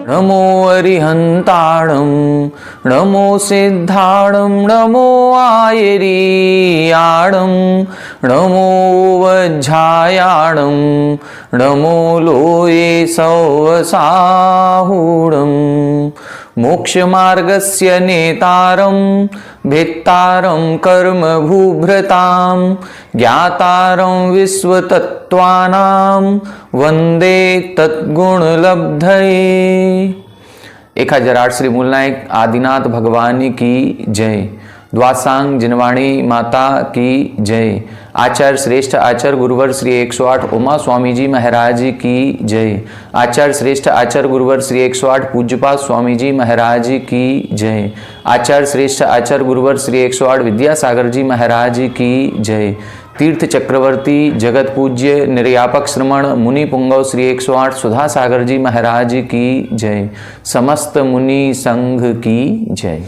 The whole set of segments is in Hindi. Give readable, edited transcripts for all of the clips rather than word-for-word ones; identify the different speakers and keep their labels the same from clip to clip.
Speaker 1: नमो अरिहंताणं नमो सिद्धाणं नमो आयरीयाणं नमो वज्झायाणं नमो लोये सौवसाहूणं मोक्षमार्गस्य नेतारं भेत्तारं कर्मभूभृतां ज्ञातारं विश्वतत्त्वानां वंदे तद्गुणलब्धये। 1008 श्री मूलनायक आदिनाथ भगवान की जय। द्वासांग जिनवाणी माता की जय। आचार्य श्रेष्ठ आचार्य गुरुवर श्री 108 उमा स्वामी जी महाराज की जय। आचार्य श्रेष्ठ आचार्य गुरुवर श्री 108 पूज्यपाद स्वामी जी महाराज की जय। आचार्य श्रेष्ठ आचार्य गुरुवर श्री 108 विद्यासागर जी महाराज की जय। तीर्थ चक्रवर्ती जगत पूज्य निर्यापक श्रमण मुनि पुंगव श्री 108 सुधा सागर जी महाराज की जय। समस्त मुनि संघ की जय।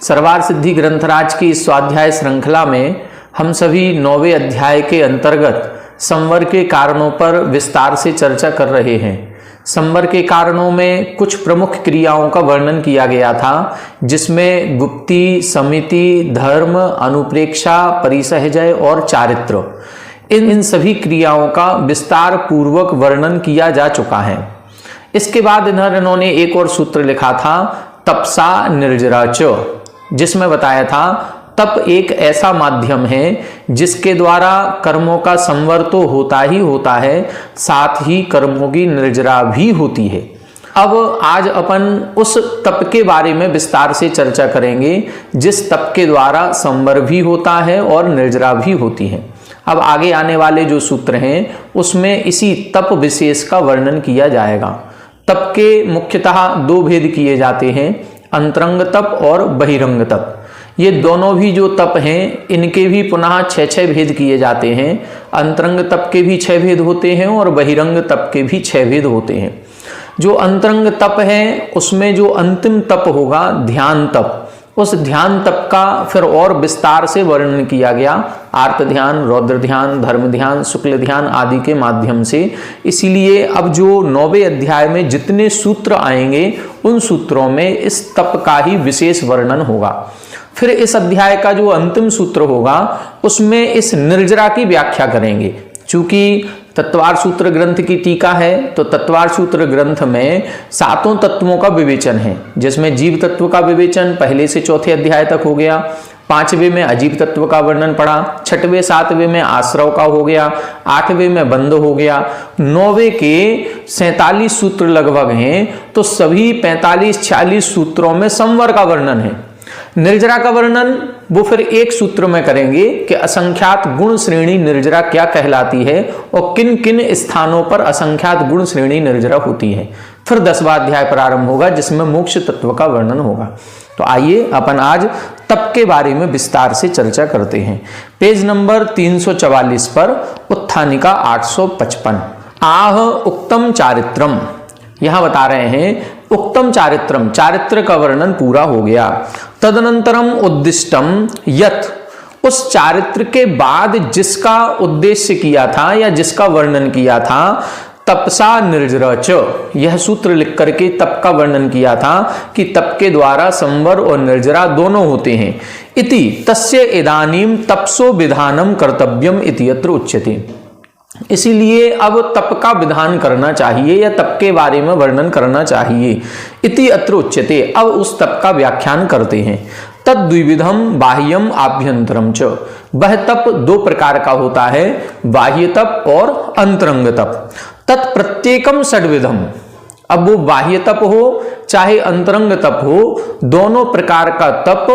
Speaker 1: सर्वार सिद्धि ग्रंथराज की स्वाध्याय श्रृंखला में हम सभी 9वें अध्याय के अंतर्गत संवर के कारणों पर विस्तार से चर्चा कर रहे हैं। संवर के कारणों में कुछ प्रमुख क्रियाओं का वर्णन किया गया था, जिसमें गुप्ती, समिति, धर्म, अनुप्रेक्षा, परिसहजय और चारित्र, इन सभी क्रियाओं का विस्तार पूर्वक वर्णन किया जा चुका है। इसके बाद इन्होंने एक और सूत्र लिखा था, तपसा निर्जरा च, जिसमें बताया था तप एक ऐसा माध्यम है जिसके द्वारा कर्मों का संवर तो होता ही होता है, साथ ही कर्मों की निर्जरा भी होती है। अब आज अपन उस तप के बारे में विस्तार से चर्चा करेंगे जिस तप के द्वारा संवर भी होता है और निर्जरा भी होती है। अब आगे आने वाले जो सूत्र हैं उसमें इसी तप विशेष का वर्णन किया जाएगा। तप के मुख्यतः 2 भेद किए जाते हैं, अंतरंग तप और बहिरंग तप। ये दोनों भी जो तप हैं इनके भी पुनः 6 भेद किए जाते हैं। अंतरंग तप के भी 6 भेद होते हैं और बहिरंग तप के भी 6 भेद होते हैं। जो अंतरंग तप है उसमें जो अंतिम तप होगा ध्यान तप, उस ध्यान तप का फिर और विस्तार से वर्णन किया गया, आर्त ध्यान, रौद्र ध्यान, धर्म ध्यान, शुक्ल ध्यान आदि के माध्यम से। इसीलिए अब जो 9वें अध्याय में जितने सूत्र आएंगे उन सूत्रों में इस तप का ही विशेष वर्णन होगा। फिर इस अध्याय का जो अंतिम सूत्र होगा उसमें इस निर्जरा की व्याख्या करेंगे। चूंकि तत्वार सूत्र ग्रंथ की टीका है तो तत्वार सूत्र ग्रंथ में 7 तत्वों का विवेचन है, जिसमें जीव तत्व का विवेचन 1 से 4 अध्याय तक हो गया। 5वें में अजीव तत्व का वर्णन पड़ा, 6वें 7वें में आश्रव का हो गया, 8वें में बंध हो गया। 9वें के 47 सूत्र लगभग हैं, तो सभी 45-46 सूत्रों में संवर का वर्णन है। निर्जरा का वर्णन वो फिर एक सूत्र में करेंगे कि असंख्यात गुण श्रेणी निर्जरा क्या कहलाती है और किन किन स्थानों पर असंख्यात गुण श्रेणी निर्जरा होती है। फिर 10वां अध्याय प्रारंभ होगा जिसमें मोक्ष तत्व का वर्णन होगा। तो आइए अपन आज तप के बारे में विस्तार से चर्चा करते हैं। पेज नंबर 344 पर उत्थानिका 855 आह उक्तम चारित्रम, यहां बता रहे हैं उक्तम चारित्रम, चारित्र का वर्णन पूरा हो गया। तदनंतरम उद्दिष्टम यत्, उस चारित्र के बाद जिसका उद्देश्य किया था या जिसका वर्णन किया था, तपसा निर्जरा च, यह सूत्र लिख करके तप का वर्णन किया था कि तप के द्वारा संवर और निर्जरा दोनों होते हैं। इति तस्य इदानीम तपसो विधानम कर्तव्यम इति यत्र उच्यते, इसीलिए अब तप का विधान करना चाहिए या तप के बारे में वर्णन करना चाहिए। इति अत्र उच्यते, अब उस तप का व्याख्यान करते हैं। तद्विविधम बाह्यम आभ्यंतरम च, वह तप 2 प्रकार का होता है, बाह्य तप और अंतरंग तप। तत्प्रत्येकम षड्विधम, अब वो बाह्य तप हो चाहे अंतरंग तप हो, दोनों प्रकार का तप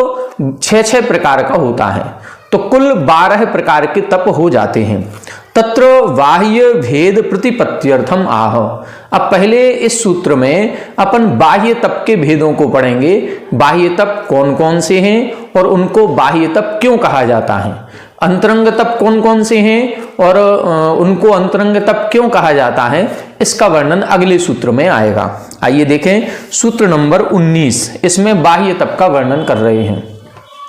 Speaker 1: 6 प्रकार का होता है, तो कुल 12 प्रकार के तप हो जाते हैं। तत्र बाह्य भेद प्रतिपत्त्यर्थम आह। अब पहले इस सूत्र में अपन बाह्य तप के भेदों को पढ़ेंगे। बाह्य तप कौन कौन से हैं और उनको बाह्य तप क्यों कहा जाता है, अंतरंग तप कौन कौन से हैं और उनको अंतरंग तप क्यों कहा जाता है, इसका वर्णन अगले सूत्र में आएगा। आइए देखें सूत्र नंबर 19, इसमें बाह्य तप का वर्णन कर रहे हैं।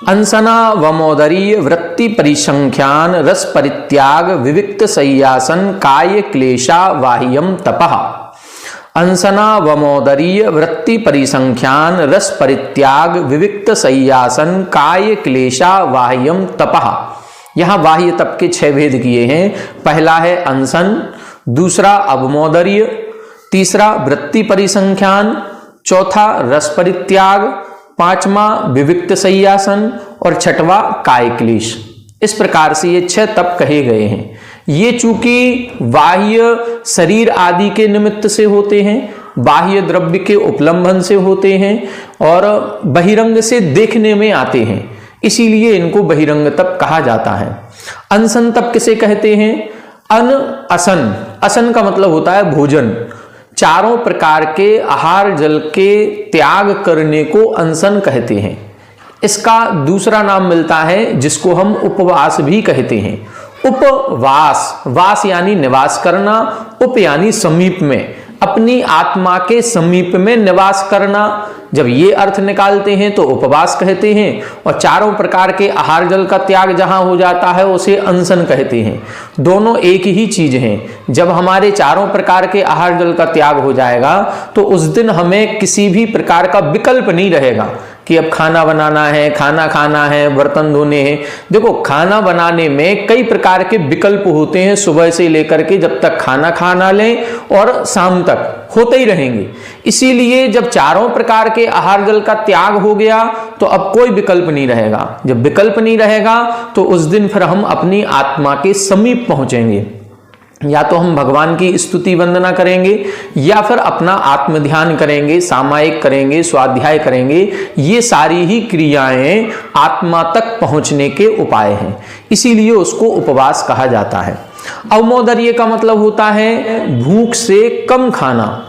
Speaker 1: अंसना वमोदरीय वृत्ति परिसंख्यान रस परित्याग विविक्त सय्यासन काय क्लेशा बाह्यम तपः। अंसना वमोदरीय वृत्ति परिसंख्यान रस परित्याग विविक्त सय्यासन काय क्लेशा बाह्यम तपः। यहाँ बाह्य तप के 6 भेद किए हैं। पहला है अंसन, दूसरा अवमोदर्य, तीसरा वृत्ति परिसंख्यान, चौथा रस परित्याग, पांचवा विविक्त सय्यासन और छठवा काय क्लेश। इस प्रकार से ये 6 तप कहे गए हैं। ये चूंकि बाह्य शरीर आदि के निमित्त से होते हैं, बाह्य द्रव्य के उपलंबन से होते हैं और बहिरंग से देखने में आते हैं, इसीलिए इनको बहिरंग तप कहा जाता है। अनशन तप किसे कहते हैं? असन, असन का मतलब होता है भोजन। चारों प्रकार के आहार जल के त्याग करने को अनशन कहते हैं। इसका दूसरा नाम मिलता है जिसको हम उपवास भी कहते हैं। उपवास, वास यानी निवास करना, उप यानी समीप में, अपनी आत्मा के समीप में निवास करना। जब ये अर्थ निकालते हैं तो उपवास कहते हैं और चारों प्रकार के आहार जल का त्याग जहां हो जाता है उसे अनशन कहते हैं। दोनों एक ही चीज हैं। जब हमारे चारों प्रकार के आहार जल का त्याग हो जाएगा तो उस दिन हमें किसी भी प्रकार का विकल्प नहीं रहेगा कि अब खाना बनाना है, खाना खाना है, बर्तन धोने हैं। देखो, खाना बनाने में कई प्रकार के विकल्प होते हैं, सुबह से लेकर के जब तक खाना खाना लें और शाम तक होते ही रहेंगे। इसीलिए जब चारों प्रकार के आहार जल का त्याग हो गया तो अब कोई विकल्प नहीं रहेगा। जब विकल्प नहीं रहेगा तो उस दिन फिर हम अपनी आत्मा के समीप पहुंचेंगे। या तो हम भगवान की स्तुति वंदना करेंगे या फिर अपना आत्म ध्यान करेंगे, सामायिक करेंगे, स्वाध्याय करेंगे। ये सारी ही क्रियाएं आत्मा तक पहुंचने के उपाय हैं, इसीलिए उसको उपवास कहा जाता है। अवमोदर्य का मतलब होता है भूख से कम खाना।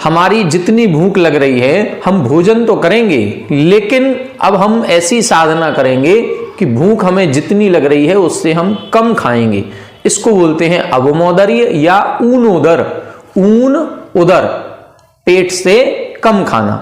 Speaker 1: हमारी जितनी भूख लग रही है हम भोजन तो करेंगे, लेकिन अब हम ऐसी साधना करेंगे कि भूख हमें जितनी लग रही है उससे हम कम खाएंगे। इसको बोलते हैं अवमोदर्य या ऊनोदर। ऊन उदर, पेट से कम खाना।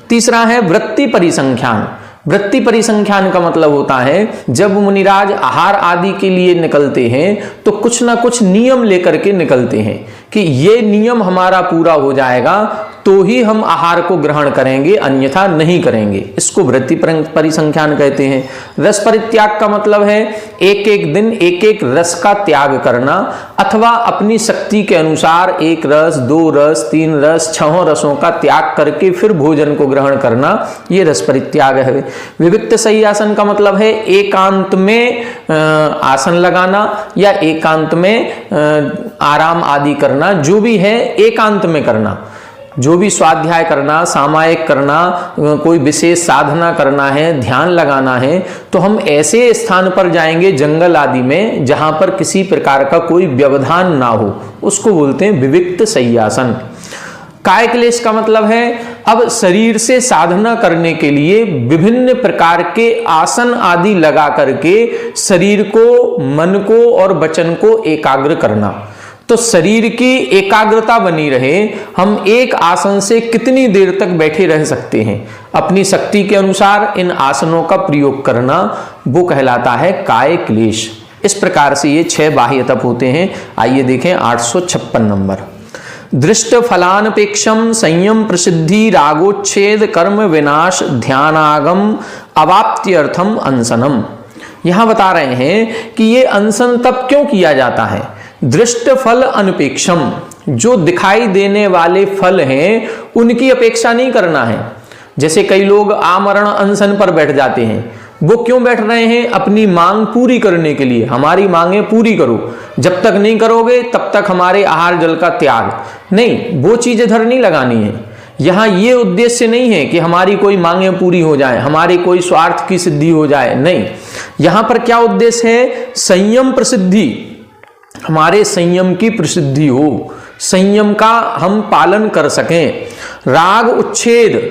Speaker 1: तीसरा है वृत्ति परिसंख्यान। वृत्ति परिसंख्यान का मतलब होता है जब मुनिराज आहार आदि के लिए निकलते हैं तो कुछ ना कुछ नियम लेकर के निकलते हैं कि ये नियम हमारा पूरा हो जाएगा तो ही हम आहार को ग्रहण करेंगे, अन्यथा नहीं करेंगे। इसको वृत्ति परिसंख्यान कहते हैं। रस परित्याग का मतलब है एक एक दिन एक एक रस का त्याग करना, अथवा अपनी शक्ति के अनुसार 1 रस, 2 रस, 3 रस, 6 रसों का त्याग करके फिर भोजन को ग्रहण करना, ये रस परित्याग है। विविक्त सय्यासन का मतलब है एकांत में आसन लगाना या एकांत में आराम आदि करना, जो भी है एकांत में करना। जो भी स्वाध्याय करना, सामायिक करना, कोई विशेष साधना करना है, ध्यान लगाना है, तो हम ऐसे स्थान पर जाएंगे जंगल आदि में जहां पर किसी प्रकार का कोई व्यवधान ना हो, उसको बोलते हैं विविक्त सय्यासन। काय क्लेश का मतलब है अब शरीर से साधना करने के लिए विभिन्न प्रकार के आसन आदि लगा करके शरीर को, मन को और वचन को एकाग्र करना। तो शरीर की एकाग्रता बनी रहे, हम एक आसन से कितनी देर तक बैठे रह सकते हैं, अपनी शक्ति के अनुसार इन आसनों का प्रयोग करना, वो कहलाता है काय क्लेश। इस प्रकार से ये 6 बाह्य तप होते हैं। आइए देखें 856 नंबर। दृष्ट फलानपेक्षम संयम प्रसिद्धि रागोच्छेद कर्म विनाश ध्यानागम अवाप्त्यर्थम अनशनम। यहां बता रहे हैं कि ये अनशन तप क्यों किया जाता है। दृष्ट फल अनपेक्षम, जो दिखाई देने वाले फल हैं उनकी अपेक्षा नहीं करना है। जैसे कई लोग आमरण अनशन पर बैठ जाते हैं, वो क्यों बैठ रहे हैं? अपनी मांग पूरी करने के लिए। हमारी मांगे पूरी करो, जब तक नहीं करोगे तब तक हमारे आहार जल का त्याग नहीं, वो चीज इधर नहीं लगानी है। यहां ये उद्देश्य नहीं है कि हमारी कोई मांगे पूरी हो जाए, हमारी कोई स्वार्थ की सिद्धि हो जाए, नहीं। यहां पर क्या उद्देश्य है? संयम प्रसिद्धि।
Speaker 2: हमारे संयम की प्रसिद्धि हो, संयम का हम पालन कर सकें, राग उच्छेद,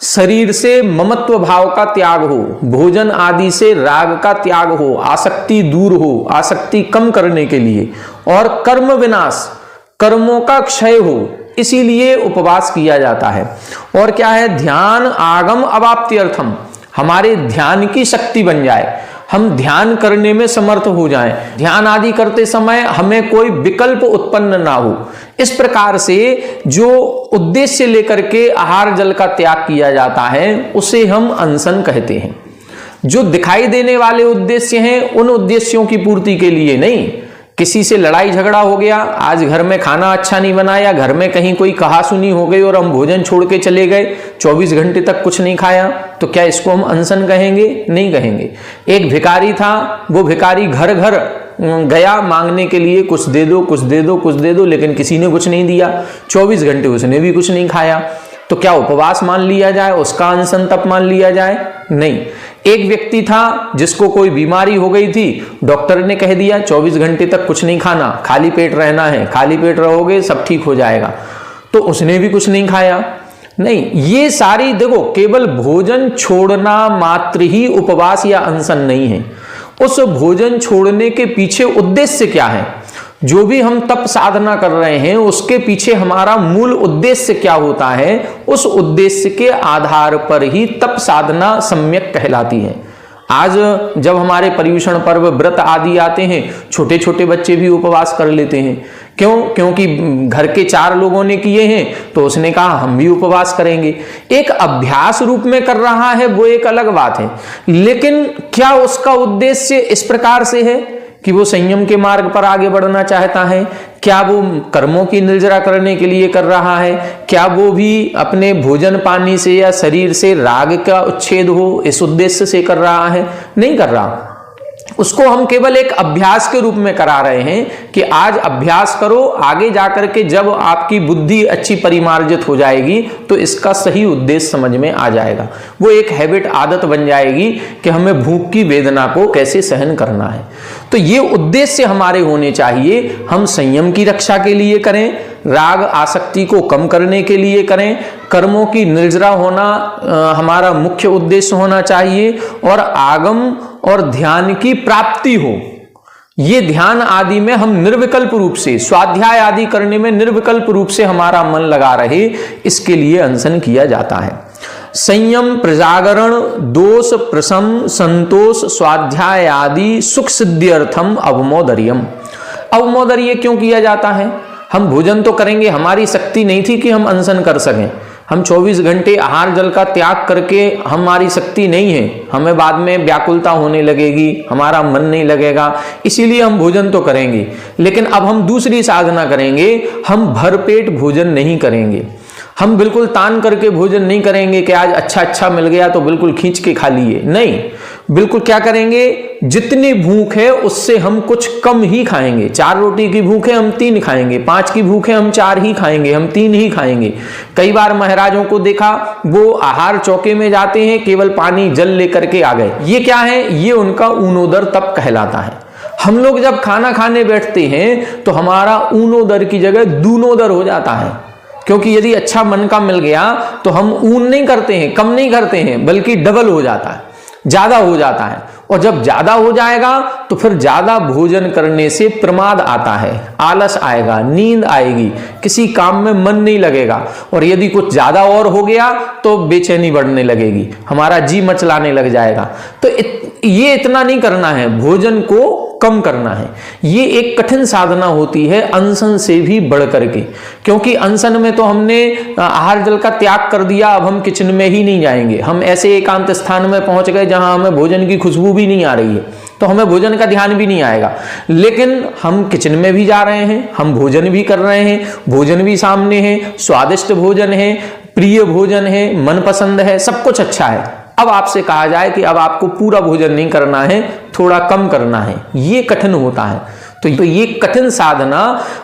Speaker 2: शरीर से ममत्व भाव का त्याग हो, भोजन आदि से राग का त्याग हो, आसक्ति दूर हो, आसक्ति कम करने के लिए, और कर्म विनाश, कर्मों का क्षय हो, इसीलिए उपवास किया जाता है। और क्या है, ध्यान आगम अवाप्त्यर्थम, हमारे ध्यान की शक्ति बन जाए, हम ध्यान करने में समर्थ हो जाएं, ध्यान आदि करते समय हमें कोई विकल्प उत्पन्न ना हो। इस प्रकार से जो उद्देश्य लेकर के आहार जल का त्याग किया जाता है उसे हम अनशन कहते हैं। जो दिखाई देने वाले उद्देश्य हैं उन उद्देश्यों की पूर्ति के लिए नहीं। किसी से लड़ाई झगड़ा हो गया, आज घर में खाना अच्छा नहीं बना, या घर में कहीं कोई कहा सुनी हो गई और हम भोजन छोड़ के चले गए, 24 घंटे तक कुछ नहीं खाया, तो क्या इसको हम अनशन कहेंगे? नहीं कहेंगे। एक भिखारी था, वो भिखारी घर घर गया मांगने के लिए, कुछ दे दो, कुछ दे दो, कुछ दे दो, लेकिन किसी ने कुछ नहीं दिया, 24 घंटे उसने भी कुछ नहीं खाया, तो क्या उपवास मान लिया जाए, उसका अनशन तप मान लिया जाए? नहीं। एक व्यक्ति था जिसको कोई बीमारी हो गई थी, डॉक्टर ने कह दिया 24 घंटे तक कुछ नहीं खाना, खाली पेट रहना है, खाली पेट रहोगे सब ठीक हो जाएगा, तो उसने भी कुछ नहीं खाया। नहीं, ये सारी देखो, केवल भोजन छोड़ना मात्र ही उपवास या अनशन नहीं है। उस भोजन छोड़ने के पीछे उद्देश्य क्या है, जो भी हम तप साधना कर रहे हैं उसके पीछे हमारा मूल उद्देश्य क्या होता है, उस उद्देश्य के आधार पर ही तप साधना सम्यक कहलाती है। आज जब हमारे पर्युषण पर्व, व्रत आदि आते हैं, छोटे छोटे बच्चे भी उपवास कर लेते हैं। क्यों? क्योंकि घर के 4 लोगों ने किए हैं तो उसने कहा हम भी उपवास करेंगे। एक अभ्यास रूप में कर रहा है वो एक अलग बात है, लेकिन क्या उसका उद्देश्य इस प्रकार से है कि वो संयम के मार्ग पर आगे बढ़ना चाहता है? क्या वो कर्मों की निर्जरा करने के लिए कर रहा है? क्या वो भी अपने भोजन पानी से या शरीर से राग का उच्छेद हो इस उद्देश्य से कर रहा है? नहीं कर रहा। उसको हम केवल एक अभ्यास के रूप में करा रहे हैं कि आज अभ्यास करो, आगे जाकर के जब आपकी बुद्धि अच्छी परिमार्जित हो जाएगी तो इसका सही उद्देश्य समझ में आ जाएगा। वो एक हैबिट, आदत बन जाएगी कि हमें भूख की वेदना को कैसे सहन करना है। तो ये उद्देश्य हमारे होने चाहिए। हम संयम की रक्षा के लिए करें, राग आसक्ति को कम करने के लिए करें, कर्मों की निर्जरा होना हमारा मुख्य उद्देश्य होना चाहिए, और आगम और ध्यान की प्राप्ति हो। ये ध्यान आदि में हम निर्विकल्प रूप से, स्वाध्याय आदि करने में निर्विकल्प रूप से हमारा मन लगा रहे, इसके लिए अनशन किया जाता है। संयम, प्रजागरण, दोष प्रशम, संतोष, स्वाध्याय आदि सुख सिद्धि अर्थम अवमोदर्यम। अवमोदर्य क्यों किया जाता है? हम भोजन तो करेंगे, हमारी शक्ति नहीं थी कि हम अनशन कर सकें। हम 24 घंटे आहार जल का त्याग करके हमारी शक्ति नहीं है, हमें बाद में व्याकुलता होने लगेगी, हमारा मन नहीं लगेगा, इसीलिए हम भोजन तो करेंगे। लेकिन अब हम दूसरी साधना करेंगे, हम भरपेट भोजन नहीं करेंगे। हम बिल्कुल तान करके भोजन नहीं करेंगे कि आज अच्छा मिल गया तो बिल्कुल खींच के खा लिए, नहीं। बिल्कुल क्या करेंगे, जितनी भूख है उससे हम कुछ कम ही खाएंगे। 4 रोटी की भूख है हम 3 खाएंगे, 5 की भूख है हम 4 ही खाएंगे, हम 3 ही खाएंगे। कई बार महाराजों को देखा, वो आहार चौके में जाते हैं, केवल पानी जल लेकर के आ गए। ये क्या है? ये उनका ऊनोदर तप कहलाता है। हम लोग जब खाना खाने बैठते हैं तो हमारा ऊनोदर की जगह दूनोदर हो जाता है, क्योंकि यदि अच्छा मन का मिल गया तो हम ऊन नहीं करते हैं, कम नहीं करते हैं, बल्कि डबल हो जाता है, ज्यादा हो जाता है। और जब ज्यादा हो जाएगा तो फिर ज्यादा भोजन करने से प्रमाद आता है, आलस आएगा, नींद आएगी, किसी काम में मन नहीं लगेगा, और यदि कुछ ज्यादा और हो गया तो बेचैनी बढ़ने लगेगी, हमारा जी मचलाने लग जाएगा। तो ये इतना नहीं करना है, भोजन को कम करना है। ये एक कठिन साधना होती है अनशन से भी बढ़ करके, क्योंकि अनशन में तो हमने आहार जल का त्याग कर दिया, अब हम किचन में ही नहीं जाएंगे। हम ऐसे एकांत स्थान में पहुंच गए जहां हमें भोजन की खुशबू भी नहीं आ रही है, तो हमें भोजन का ध्यान भी नहीं आएगा। लेकिन हम किचन में भी जा रहे हैं, हम भोजन भी कर रहे हैं, भोजन भी सामने है, स्वादिष्ट भोजन है, प्रिय भोजन है, मनपसंद है, सब कुछ अच्छा है। अब आपसे कहा जाए कि अब आपको पूरा भोजन नहीं करना है, थोड़ा कम करना है, ये कठिन होता है। तो ये कठिन साधना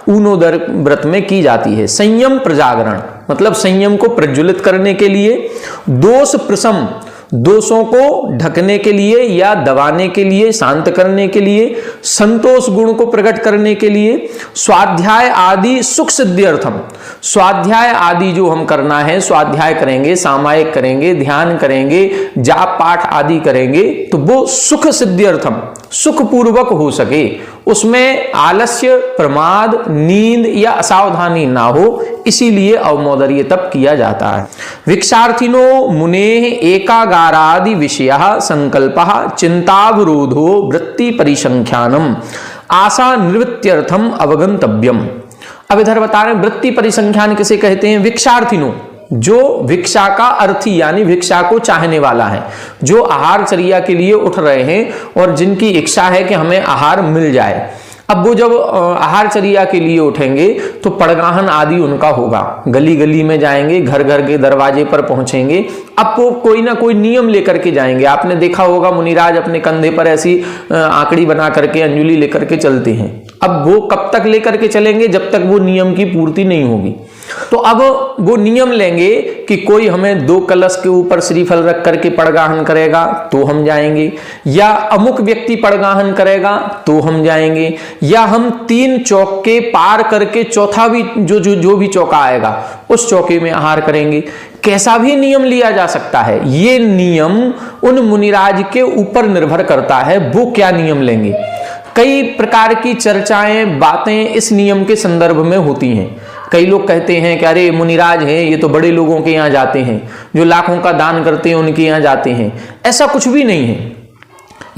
Speaker 2: ऊनोदर व्रत में की जाती है। संयम प्रजागरण मतलब संयम को प्रज्वलित करने के लिए, दोष प्रशम दोषों को ढकने के लिए या दबाने के लिए, शांत करने के लिए, संतोष गुण को प्रकट करने के लिए, स्वाध्याय आदि सुख सिद्धि अर्थम, स्वाध्याय आदि जो हम करना है, स्वाध्याय करेंगे, सामायिक करेंगे, ध्यान करेंगे, जाप पाठ आदि करेंगे, तो वो सुख सिद्धि अर्थम, सुख पूर्वक हो सके, उसमें आलस्य, प्रमाद, नींद या असावधानी ना हो, इसीलिए अवमोदर्य तप किया जाता है। भिक्षार्थिनो मुनेः एकागारादि विषयः संकल्पः चिंतावरोधो वृत्ति परिसंख्यानम आशा निवृत्त्यर्थम अवगंतव्यम। अब इधर बता रहे हैं वृत्ति परिसंख्यान किसे कहते हैं। भिक्षार्थिनो, जो भिक्षा का अर्थी यानी भिक्षा को चाहने वाला है, जो आहार चर्या के लिए उठ रहे हैं और जिनकी इच्छा है कि हमें आहार मिल जाए। अब वो जब आहार चर्या के लिए उठेंगे तो पड़गाहन आदि उनका होगा, गली गली में जाएंगे, घर घर के दरवाजे पर पहुंचेंगे। अब वो कोई ना कोई नियम लेकर के जाएंगे। आपने देखा होगा मुनिराज अपने कंधे पर ऐसी आंकड़ी बना करके, अंजुली लेकर के चलते हैं। अब वो कब तक लेकर के चलेंगे, जब तक वो नियम की पूर्ति नहीं होगी। तो अब वो नियम लेंगे कि कोई हमें 2 कलश के ऊपर श्रीफल रख करके पड़गाहन करेगा तो हम जाएंगे, या अमुक व्यक्ति पड़गाहन करेगा तो हम जाएंगे, या हम 3 चौके पार करके चौथा भी जो भी चौका आएगा उस चौके में आहार करेंगे। कैसा भी नियम लिया जा सकता है। ये नियम उन मुनिराज के ऊपर निर्भर करता है, वो क्या नियम लेंगे। कई प्रकार की चर्चाएं, बातें इस नियम के संदर्भ में होती हैं। कई लोग कहते हैं कि अरे मुनिराज हैं, ये तो बड़े लोगों के यहाँ जाते हैं, जो लाखों का दान करते हैं उनके यहाँ जाते हैं। ऐसा कुछ भी नहीं है।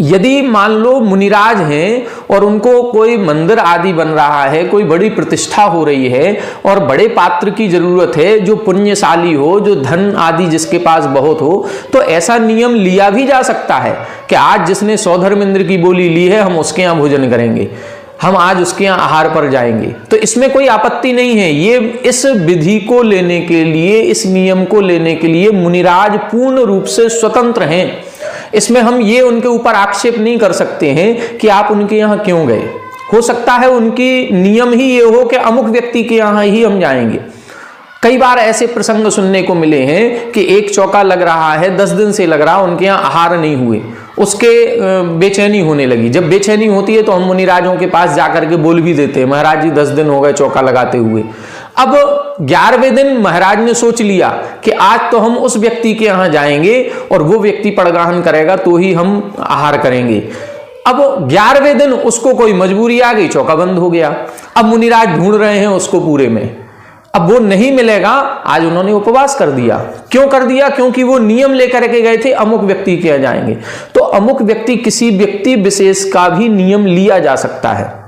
Speaker 2: यदि मान लो मुनिराज हैं और उनको कोई मंदिर आदि बन रहा है, कोई बड़ी प्रतिष्ठा हो रही है और बड़े पात्र की जरूरत है, जो पुण्यशाली हो, जो धन आदि जिसके पास बहुत हो, तो ऐसा नियम लिया भी जा सकता है कि आज जिसने सौधर्मेंद्र की बोली ली है हम उसके यहाँ भोजन करेंगे, हम आज उसके यहाँ आहार पर जाएंगे। तो इसमें कोई आपत्ति नहीं है। ये इस विधि को लेने के लिए, इस नियम को लेने के लिए मुनिराज पूर्ण रूप से स्वतंत्र हैं। इसमें हम ये उनके ऊपर आक्षेप नहीं कर सकते हैं कि आप उनके यहाँ क्यों गए। हो सकता है उनकी नियम ही ये हो कि अमुक व्यक्ति के यहाँ ही हम जाएंगे। कई बार ऐसे प्रसंग सुनने को मिले हैं कि एक चौका लग रहा है, 10 दिन से लग रहा, उनके यहाँ आहार नहीं हुए, उसके बेचैनी होने लगी। जब बेचैनी होती है तो हम मुनिराजों के पास जाकर के बोल भी देते हैं, महाराज जी 10 दिन हो गए चौका लगाते हुए। अब 11वें दिन महाराज ने सोच लिया कि आज तो हम उस व्यक्ति के यहाँ जाएंगे और वो व्यक्ति पड़गाहन करेगा तो ही हम आहार करेंगे। अब 11वें दिन उसको कोई मजबूरी आ गई, चौका बंद हो गया। अब मुनिराज ढूंढ रहे हैं उसको पूरे में, अब वो नहीं मिलेगा। आज उन्होंने उपवास कर दिया। क्यों कर दिया? क्योंकि वो नियम लेकर के गए थे अमुक व्यक्ति के यहाँ जाएंगे। तो अमुक व्यक्ति, किसी व्यक्ति विशेष का भी नियम लिया जा सकता है।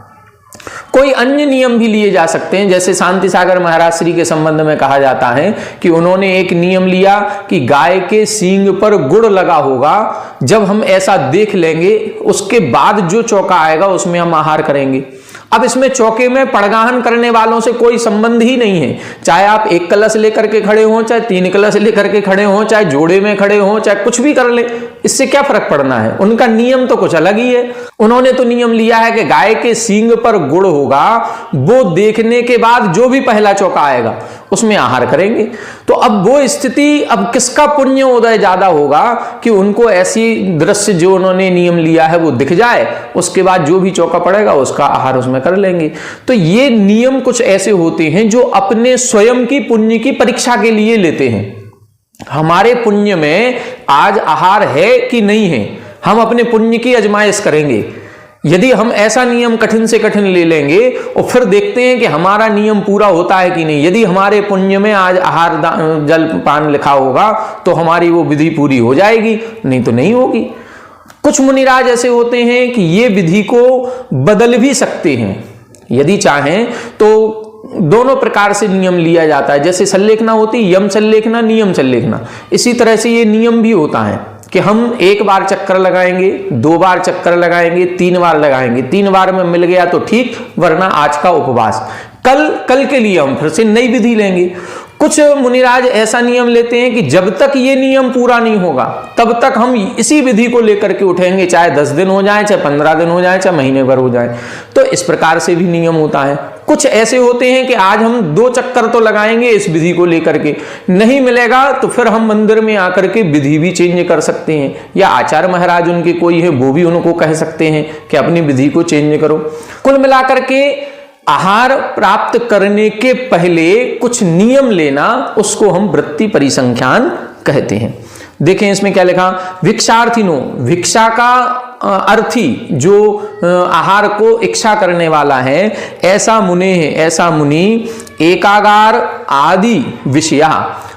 Speaker 2: कोई अन्य नियम भी लिए जा सकते हैं। जैसे शांति सागर महाराज श्री के संबंध में कहा जाता है कि उन्होंने एक नियम लिया कि गाय के सींग पर गुड़ लगा होगा, जब हम ऐसा देख लेंगे उसके बाद जो चौका आएगा उसमें हम आहार करेंगे। अब इसमें चौके में पड़गाहन करने वालों से कोई संबंध ही नहीं है। चाहे आप 1 कलश लेकर के खड़े हों, चाहे 3 कलश लेकर के खड़े हों, चाहे जोड़े में खड़े हों, चाहे कुछ भी कर ले, इससे क्या फर्क पड़ना है। उनका नियम तो कुछ अलग ही है। उन्होंने तो नियम लिया है कि गाय के सींग पर गुड़ होगा, वो देखने के बाद जो भी पहला चौका आएगा उसमें आहार करेंगे। तो अब वो स्थिति, अब किसका पुण्य उदय ज्यादा होगा कि उनको ऐसी दृश्य जो उन्होंने नियम लिया है वो दिख जाए, उसके बाद जो भी चौका पड़ेगा उसका आहार उसमें कर लेंगे। तो ये नियम कुछ ऐसे होते हैं जो अपने स्वयं की पुण्य की परीक्षा के लिए लेते हैं। हमारे पुण्य में आज आहार है कि नहीं है, हम अपने पुण्य की आजमाइश करेंगे। यदि हम ऐसा नियम कठिन से कठिन ले लेंगे और फिर देखते हैं कि हमारा नियम पूरा होता है कि नहीं। यदि हमारे पुण्य में आज आहार जल पान लिखा होगा तो हमारी वो विधि पूरी हो जाएगी, नहीं तो नहीं होगी। कुछ मुनिराज ऐसे होते हैं कि ये विधि को बदल भी सकते हैं। यदि चाहें तो दोनों प्रकार से नियम लिया जाता है। जैसे संलेखना होती, यम संलेखना, नियम संलेखना, इसी तरह से ये नियम भी होता है कि हम 1 बार चक्कर लगाएंगे, 2 बार चक्कर लगाएंगे, 3 बार लगाएंगे। 3 बार में मिल गया तो ठीक, वरना आज का उपवास, कल के लिए हम फिर से नई विधि लेंगे। कुछ मुनिराज ऐसा नियम लेते हैं कि जब तक ये नियम पूरा नहीं होगा तब तक हम इसी विधि को लेकर के उठेंगे, चाहे 10 दिन हो जाए, चाहे 15 दिन हो जाए, चाहे महीने भर हो जाए। तो इस प्रकार से भी नियम होता है। कुछ ऐसे होते हैं कि आज हम 2 चक्कर तो लगाएंगे इस विधि को लेकर के, नहीं मिलेगा तो फिर हम मंदिर में आकर के विधि भी चेंज कर सकते हैं, या आचार्य महाराज उनके कोई है वो भी उनको कह सकते हैं कि अपनी विधि को चेंज करो। कुल मिलाकर के आहार प्राप्त करने के पहले कुछ नियम लेना, उसको हम वृत्ति परिसंख्यान कहते हैं। देखें इसमें क्या लिखा, भिक्षार्थिनो, भिक्षा का अर्थी जो आहार को इच्छा करने वाला है, ऐसा मुने है, ऐसा मुनि एकागार आदि विषया।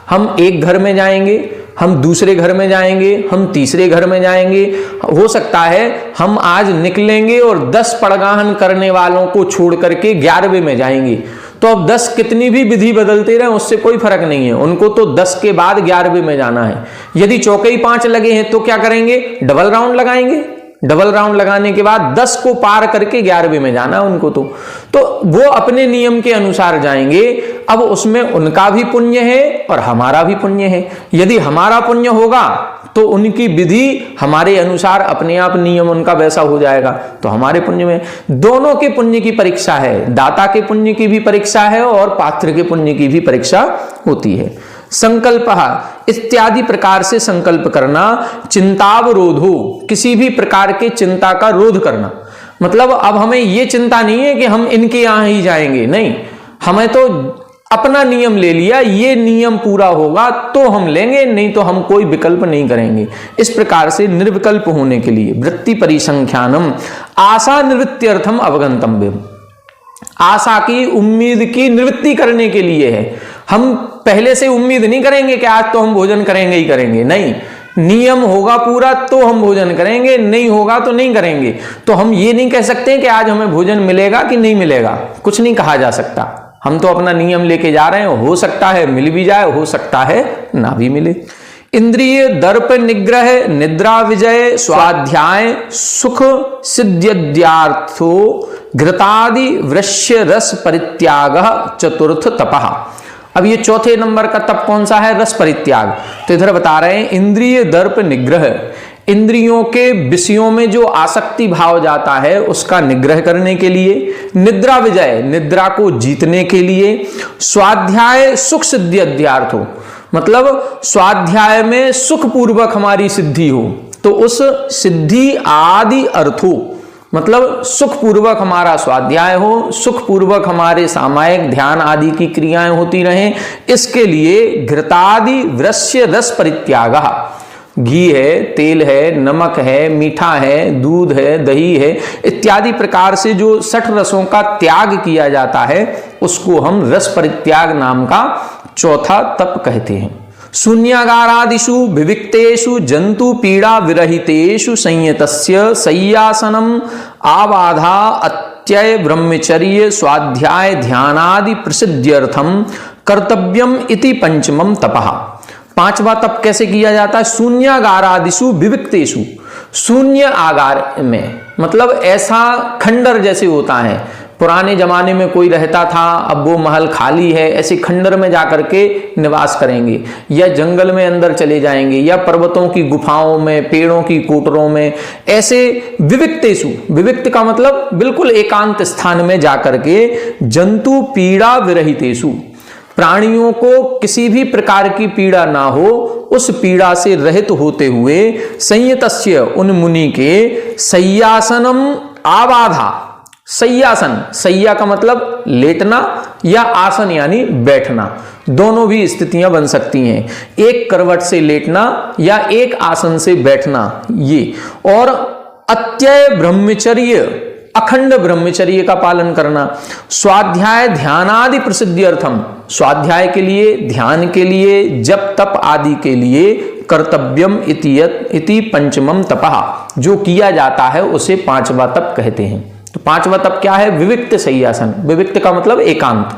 Speaker 2: हम एक घर में जाएंगे, हम दूसरे घर में जाएंगे, हम तीसरे घर में जाएंगे, हो सकता है हम आज निकलेंगे और 10 पड़गाहन करने वालों को छोड़ करके 11वें में जाएंगे, तो अब 10 कितनी भी विधि बदलते रहे उससे कोई फर्क नहीं है, उनको तो 10 के बाद 11वें में जाना है। यदि चौके ही 5 लगे हैं तो क्या करेंगे, डबल राउंड लगाएंगे, डबल राउंड लगाने के बाद 10 को पार करके 11वें में जाना है उनको, तो वो अपने नियम के अनुसार जाएंगे। अब उसमें उनका भी पुण्य है और हमारा भी पुण्य है। यदि हमारा पुण्य होगा तो उनकी विधि हमारे अनुसार अपने आप नियम उनका वैसा हो जाएगा, तो हमारे पुण्य में। दोनों के पुण्य की परीक्षा है, दाता के पुण्य की भी परीक्षा है और पात्र के पुण्य की भी परीक्षा होती है। संकल्प इत्यादि प्रकार से संकल्प करना, चिंतावरोधो, किसी भी प्रकार के चिंता का रोध करना, मतलब अब हमें ये चिंता नहीं है कि हम इनके यहां ही जाएंगे, नहीं, हमें तो अपना नियम ले लिया, ये नियम पूरा होगा तो हम लेंगे, नहीं तो हम कोई विकल्प नहीं करेंगे। इस प्रकार से निर्विकल्प होने के लिए वृत्ति परिसंख्यानम आशा निवृत्त्यर्थम अवगंतव्यम, आशा की उम्मीद की निवृत्ति करने के लिए है। हम पहले से उम्मीद नहीं करेंगे कि आज तो हम भोजन करेंगे ही करेंगे, नहीं, नियम होगा पूरा तो हम भोजन करेंगे, नहीं होगा तो नहीं करेंगे। तो हम ये नहीं कह सकते कि आज हमें भोजन मिलेगा कि नहीं मिलेगा, कुछ नहीं कहा जा सकता। हम तो अपना नियम लेके जा रहे हैं, हो सकता है मिल भी जाए, हो सकता है ना भी मिले। इंद्रिय दर्प निग्रह, निद्रा विजय, स्वाध्याय, सुख सिद्ध्यर्थो, घृतादि वृश्य रस परित्याग, चतुर्थ तपः। अब ये चौथे नंबर का तप कौन सा है, रस परित्याग। तो इधर बता रहे हैं इंद्रिय दर्प निग्रह, इंद्रियों के विषयों में जो आसक्ति भाव जाता है उसका निग्रह करने के लिए, निद्रा विजय, निद्रा को जीतने के लिए, स्वाध्याय सुख सिद्धि अध्यार्थो, मतलब स्वाध्याय में सुख पूर्वक हमारी सिद्धि हो, तो उस सिद्धि आदि अर्थों, मतलब सुख पूर्वक हमारा स्वाध्याय हो, सुख पूर्वक हमारे सामायिक ध्यान आदि की क्रियाएं होती रहें, इसके लिए घृतादि वृश्य रस परित्याग, घी है, तेल है, नमक है, मीठा है, दूध है, दही है, इत्यादि प्रकार से जो 60 रसों का त्याग किया जाता है उसको हम रस परित्याग नाम का चौथा तप कहते हैं। शून्यागारादिषु विविक्तेषु जंतु पीड़ा विरहितेषु संयतस्य शय्यासनम आबाधा अत्यय ब्रह्मचर्य स्वाध्याय ध्यानादि प्रसिद्ध्यर्थम कर्तव्यम इति पंचमम तपः। 5वां तप कैसे किया जाता है, शून्यागारादिषु विविक्तेषु, शून्य आगार में, मतलब ऐसा खंडर जैसे होता है, पुराने जमाने में कोई रहता था, अब वो महल खाली है, ऐसे खंडर में जाकर के निवास करेंगे, या जंगल में अंदर चले जाएंगे, या पर्वतों की गुफाओं में, पेड़ों की कोटरों में, ऐसे विविक्तेषु, विविक्त का मतलब बिल्कुल एकांत स्थान में जाकर के, जंतु पीड़ा विरहितेषु, प्राणियों को किसी भी प्रकार की पीड़ा ना हो, उस पीड़ा से रहित होते हुए, संयतस्य उन मुनि के, शय्यासनम आबाधा, शय्यासन, शय्या का मतलब लेटना या आसन यानी बैठना, दोनों भी स्थितियां बन सकती हैं, एक करवट से लेटना या एक आसन से बैठना ये, और अत्यय ब्रह्मचर्य, अखंड ब्रह्मचर्य का पालन करना, स्वाध्याय ध्यानादि प्रसिद्ध्यर्थम, स्वाध्याय के लिए, ध्यान के लिए, जप तप आदि के लिए, कर्तव्यम इति पंचमम तपः, जो किया जाता है उसे 5वां तप कहते हैं। तो 5वां तप क्या है, विविक्त शय्यासन, विविक्त का मतलब एकांत,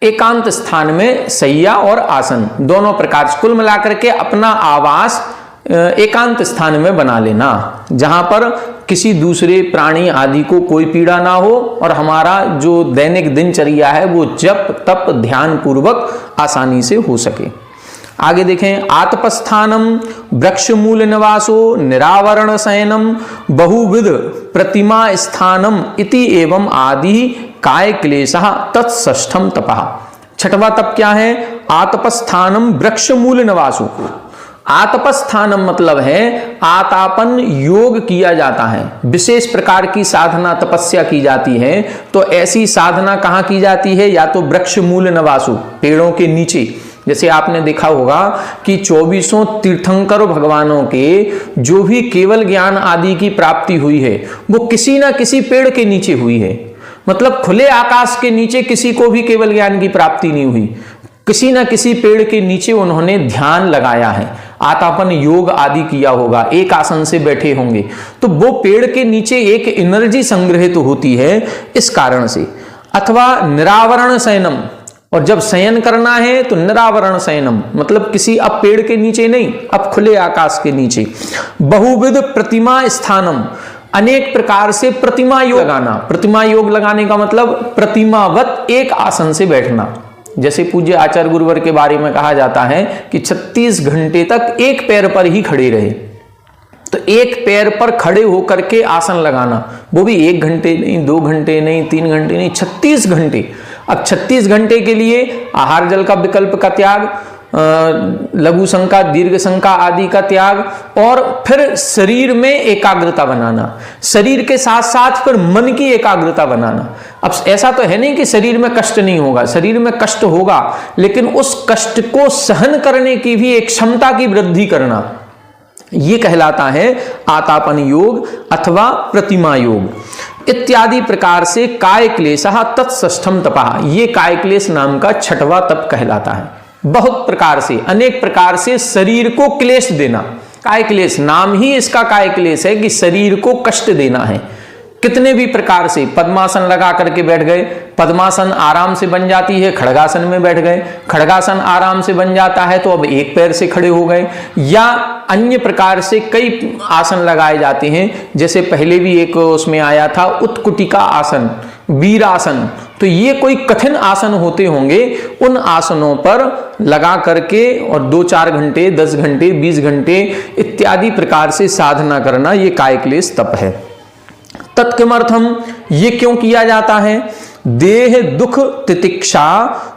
Speaker 2: एकांत स्थान में शय्या और आसन दोनों प्रकार से, कुल मिलाकर के अपना आवास एकांत स्थान में बना लेना, जहां पर किसी दूसरे प्राणी आदि को कोई पीड़ा ना हो और हमारा जो दैनिक दिनचर्या है वो जप तप ध्यान पूर्वक आसानी से हो सके। आगे देखें, आतपस्थानम वृक्ष मूल निवासो निरावरण शयनम बहुविध प्रतिमा स्थानम इति एवं आदि काय क्लेशः तत्षष्ठम तपः। छठवां तप क्या है? आतपस्थानम वृक्ष मूल निवासो। आतपस्थानम मतलब है आतापन योग किया जाता है, विशेष प्रकार की साधना तपस्या की जाती है। तो ऐसी साधना कहाँ की जाती है? या तो वृक्ष मूल निवासु, पेड़ों के नीचे। जैसे आपने देखा होगा कि 24 तीर्थंकर भगवानों के जो भी केवल ज्ञान आदि की प्राप्ति हुई है वो किसी ना किसी पेड़ के नीचे हुई है। मतलब खुले आकाश के नीचे किसी को भी केवल ज्ञान की प्राप्ति नहीं हुई, किसी ना किसी पेड़ के नीचे उन्होंने ध्यान लगाया है, आतापन योग आदि किया होगा, एक आसन से बैठे होंगे, तो वो पेड़ के नीचे एक एनर्जी संग्रहित होती है इस कारण से। अथवा निरावरण शयनम, और जब शयन करना है तो निरावरण शयनम मतलब किसी अब पेड़ के नीचे नहीं, अब खुले आकाश के नीचे। बहुविध प्रतिमा स्थानम, अनेक प्रकार से प्रतिमा योग लगाना। प्रतिमा योग लगाने का मतलब प्रतिमावत एक आसन से बैठना। जैसे पूज्य आचार्य गुरुवर के बारे में कहा जाता है कि 36 घंटे तक एक पैर पर ही खड़े रहे। तो एक पैर पर खड़े होकर के आसन लगाना, वो भी 1 घंटे नहीं, 2 घंटे नहीं, 3 घंटे नहीं, 36 घंटे। अब 36 घंटे के लिए आहार जल का विकल्प का त्याग, लघु शंका दीर्घ शंका आदि का त्याग, और फिर शरीर में एकाग्रता बनाना, शरीर के साथ साथ फिर मन की एकाग्रता बनाना। अब ऐसा तो है नहीं कि शरीर में कष्ट नहीं होगा, शरीर में कष्ट होगा, लेकिन उस कष्ट को सहन करने की भी एक क्षमता की वृद्धि करना, ये कहलाता है आतापन योग अथवा प्रतिमा योग। इत्यादि प्रकार से काय क्लेशः तत्षष्ठम तपः, ये काय क्लेश नाम का छठवां तप कहलाता है। बहुत प्रकार से, अनेक प्रकार से शरीर को क्लेश देना, काय क्लेश, नाम ही इसका काय क्लेश है कि शरीर को कष्ट देना है। कितने भी प्रकार से, पद्मासन लगा करके बैठ गए, पद्मासन आराम से बन जाती है, खड़गासन में बैठ गए, खड़गासन आराम से बन जाता है तो अब एक पैर से खड़े हो गए, या अन्य प्रकार से कई आसन लगाए जाते हैं। जैसे पहले भी एक उसमें आया था उत्कुटिका आसन, वीरासन, तो ये कोई कठिन आसन होते होंगे, उन आसनों पर लगा करके और 2-4 घंटे, 10 घंटे, 20 घंटे इत्यादि प्रकार से साधना करना, ये काय क्लेश तप है। तत्किमर्थम, ये क्यों किया जाता है? देह दुख तितिक्षा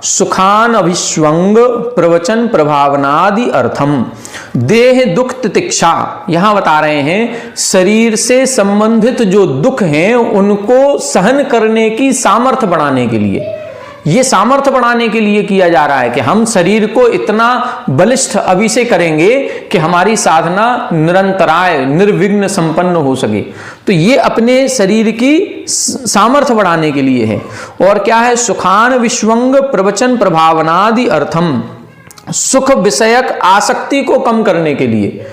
Speaker 2: सुखान अभिस्वंग प्रवचन प्रभावनादि अर्थम। देह दुख तितिक्षा यहां बता रहे हैं शरीर से संबंधित जो दुख हैं उनको सहन करने की सामर्थ्य बढ़ाने के लिए, ये सामर्थ्य बढ़ाने के लिए किया जा रहा है कि हम शरीर को इतना बलिष्ठ अभी से करेंगे कि हमारी साधना निरंतराय निर्विघ्न संपन्न हो सके। तो ये अपने शरीर की सामर्थ्य बढ़ाने के लिए है। और क्या है? सुखान विश्वंग प्रवचन प्रभावनादि अर्थम, सुख विषयक आसक्ति को कम करने के लिए।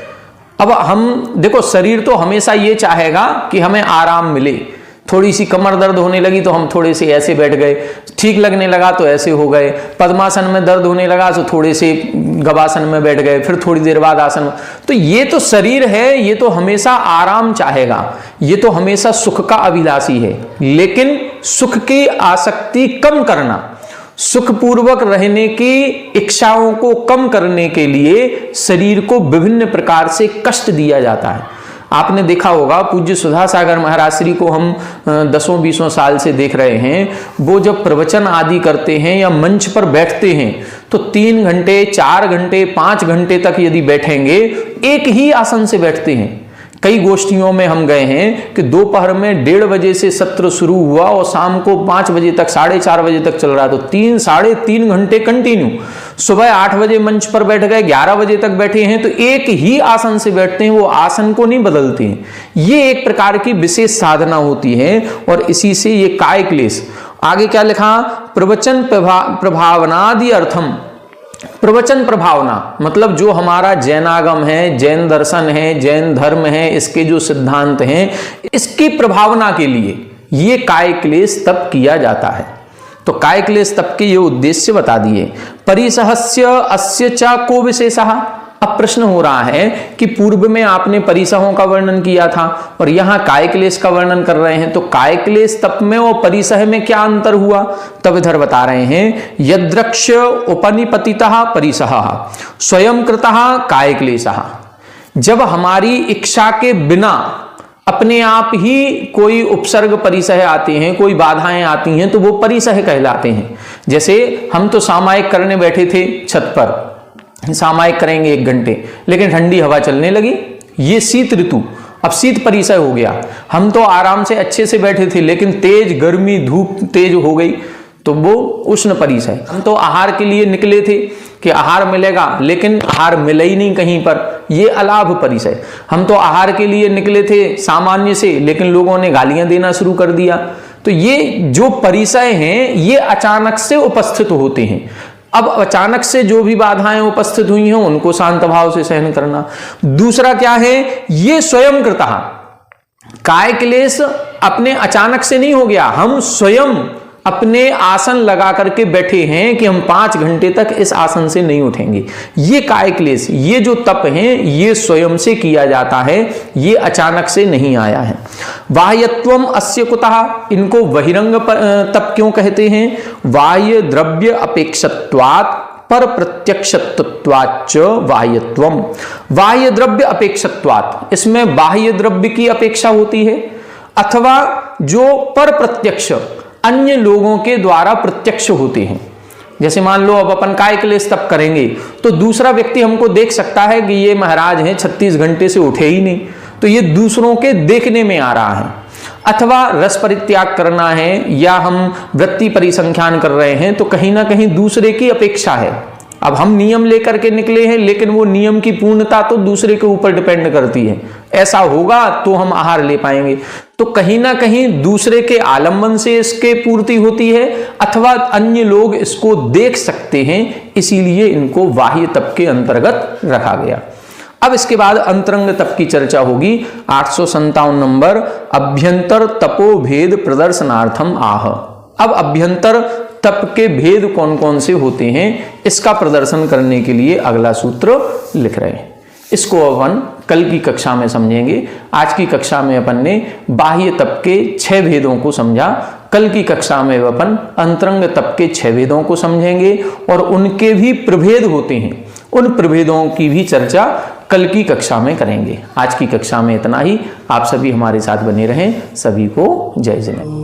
Speaker 2: अब हम देखो, शरीर तो हमेशा ये चाहेगा कि हमें आराम मिले। थोड़ी सी कमर दर्द होने लगी तो हम थोड़े से ऐसे बैठ गए, ठीक लगने लगा तो ऐसे हो गए, पद्मासन में दर्द होने लगा तो थोड़े से गवासन में बैठ गए, फिर थोड़ी देर बाद आसन। तो ये तो शरीर है, ये तो हमेशा आराम चाहेगा, ये तो हमेशा सुख का अभिलाषी है। लेकिन सुख की आसक्ति कम करना, सुखपूर्वक रहने की इच्छाओं को कम करने के लिए शरीर को विभिन्न प्रकार से कष्ट दिया जाता है। आपने देखा होगा पूज्य सुधा सागर महाराज श्री को हम 10-20 साल से देख रहे हैं, वो जब प्रवचन आदि करते हैं या मंच पर बैठते हैं तो 3 घंटे 4 घंटे 5 घंटे तक यदि बैठेंगे एक ही आसन से बैठते हैं। कई गोष्ठियों में हम गए हैं कि दोपहर में 1:30 बजे से सत्र शुरू हुआ और शाम को 5 बजे तक 4:30 बजे तक चल रहा, तो 3-3.5 घंटे कंटिन्यू। सुबह 8 बजे मंच पर बैठ गए, 11 बजे तक बैठे हैं, तो एक ही आसन से बैठते हैं, वो आसन को नहीं बदलते हैं। ये एक प्रकार की विशेष साधना होती है और इसी से ये काय क्लेश। आगे क्या लिखा? प्रवचन प्रभावनादि अर्थम। प्रवचन प्रभावना मतलब जो हमारा जैनागम है, जैन दर्शन है, जैन धर्म है, इसके जो सिद्धांत हैं, इसकी प्रभावना के लिए ये काय क्लेश तप किया जाता है। तो काय क्लेश तप के ये उद्देश्य बता दिए। परिसहस्य अस्य च को विशेषः। अब प्रश्न हो रहा है कि पूर्व में आपने परिसहों का वर्णन किया था और यहां काय क्लेश का वर्णन कर रहे हैं, तो काय क्लेश तप में और परिसह में क्या अंतर हुआ? तब इधर बता रहे हैं, यद्रक्ष उपनिपतितः परिसह स्वयं कृतः काय क्लेशः। जब हमारी इच्छा के बिना अपने आप ही कोई उपसर्ग परिसह आते हैं, कोई बाधाएं आती हैं, तो वो परिसह कहलाते हैं। जैसे हम तो सामायिक करने बैठे थे छत पर, सामायिक करेंगे 1 घंटे, लेकिन ठंडी हवा चलने लगी, ये शीत ऋतु, अब शीत परिसह हो गया। हम तो आराम से अच्छे से बैठे थे, लेकिन तेज गर्मी धूप तेज हो गई, तो वो उष्ण परिसह। हम तो आहार के लिए निकले थे कि आहार मिलेगा, लेकिन आहार मिला ही नहीं कहीं पर, ये अलाभ परिसह। हम तो आहार के लिए निकले थे सामान्य से, लेकिन लोगों ने गालियां देना शुरू कर दिया। तो ये जो परिसह हैं, ये अचानक से उपस्थित होते हैं। अब अचानक से जो भी बाधाएं उपस्थित हुई हैं, उनको शांत भाव से सहन करना। दूसरा क्या है, ये स्वयं कृतः। काय क्लेश अपने अचानक से नहीं हो गया, हम स्वयं अपने आसन लगा करके बैठे हैं कि हम 5 घंटे तक इस आसन से नहीं उठेंगे। ये काय क्लेश, ये जो तप है, ये स्वयं से किया जाता है, ये अचानक से नहीं आया है। बाह्यत्वम अस्य कुतः, इनको बहिरंग तप क्यों कहते हैं? बाह्य द्रव्य अपेक्षत्वात् पर प्रत्यक्षत्वाच्च बाह्यत्वम। बाह्य द्रव्य अपेक्षत्वात्, इसमें बाह्य द्रव्य की अपेक्षा होती है, अथवा जो पर प्रत्यक्ष अन्य लोगों के द्वारा प्रत्यक्ष होते हैं। जैसे मान लो अब अपन काय क्लेश तप करेंगे, तो दूसरा व्यक्ति हमको देख सकता है कि ये महाराज हैं 36 घंटे से उठे ही नहीं, तो ये दूसरों के देखने में आ रहा है। अथवा रस परित्याग करना है, या हम वृत्ति परिसंख्यान कर रहे हैं, तो कहीं ना कहीं दूसरे की अपेक्षा है। अब हम नियम लेकर के निकले हैं, लेकिन वो नियम की पूर्णता तो दूसरे के ऊपर डिपेंड करती है। ऐसा होगा तो हम आहार ले पाएंगे। तो कहीं ना कहीं दूसरे के आलंबन से इसके पूर्ति होती है, अथवा अन्य लोग इसको देख सकते हैं, इसीलिए इनको बाह्य तप के अंतर्गत रखा गया। अब इसके बाद अंतरंग तप की चर्चा होगी। 857 नंबर, अभ्यंतर तपो भेद प्रदर्शनार्थम आह। अब अभ्यंतर तप के भेद कौन कौन से होते हैं, इसका प्रदर्शन करने के लिए अगला सूत्र लिख रहे हैं। इसको अपन कल की कक्षा में समझेंगे। आज की कक्षा में अपन ने बाह्य तप के 6 भेदों को समझा। कल की कक्षा में अपन अंतरंग तप के 6 भेदों को समझेंगे, और उनके भी प्रभेद होते हैं, उन प्रभेदों की भी चर्चा कल की कक्षा में करेंगे। आज की कक्षा में इतना ही। आप सभी हमारे साथ बने रहें। सभी को जय जिनेन्द्र।